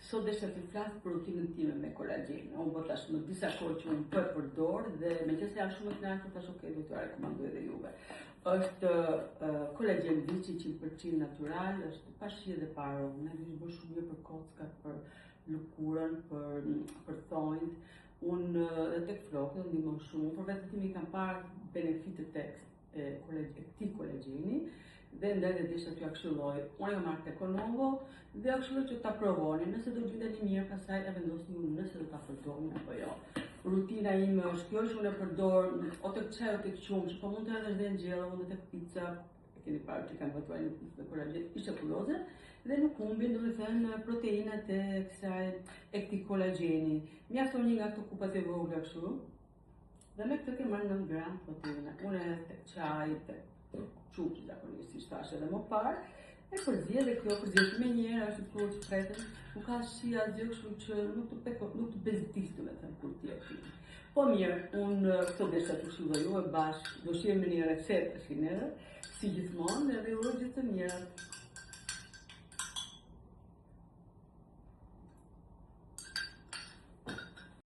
Sot desha të flas për rutinën time me kolagjen. Unë po tash në disa kohë që unë po e përdor dhe meqense jam shumë e kënaqur tash okay, do t'ja rekomandoj edhe juve. Është kolagjen Vichy 100% natyral, është pa shije dhe pa aromë. Ne kemi bërë shumë mirë për kockat, për lëkurën, për thonjt. Unë edhe tek flokët ndihmon shumë. Për vetën time kam parë benefitet e këtij kolagjeni. Dhe ndaj dhe desha t'ju këshilloj. Unë e marrë tek Konovo dhe ju këshilloj që ta provoni. Nëse do gjendeni mirë, pastaj e vendosni unë nëse do ta përdorni apo jo. Rutina ime është kjo që unë e përdor o tek çaj o tek qumsh, po mund të edhe dhe në gjellë, mund tek pica, e keni parë që kanë gatuar një picë me kolagjen, ishte kulloze, dhe nuk humbin, do të thënë, proteinat e këtij kolagjeni. Mjafton një nga këto kupat e vogla kështu, dhe me këtë ke marrë 9 gram proteina. Unë tek çaj, tek qumsh zakonisht, si thash edhe më parë, e përzjedh dhe kjo përzjedh me njëherë është të që pretën, nuk ka shia asgjë kështu që nuk të bezdis, do të thënë, kur ti e pi. Po mirë, unë këto desha të këshilloj juve bashkë, do shihem me një recetë tash si gjithmonë, edhe ju uroj gjithë të mirat.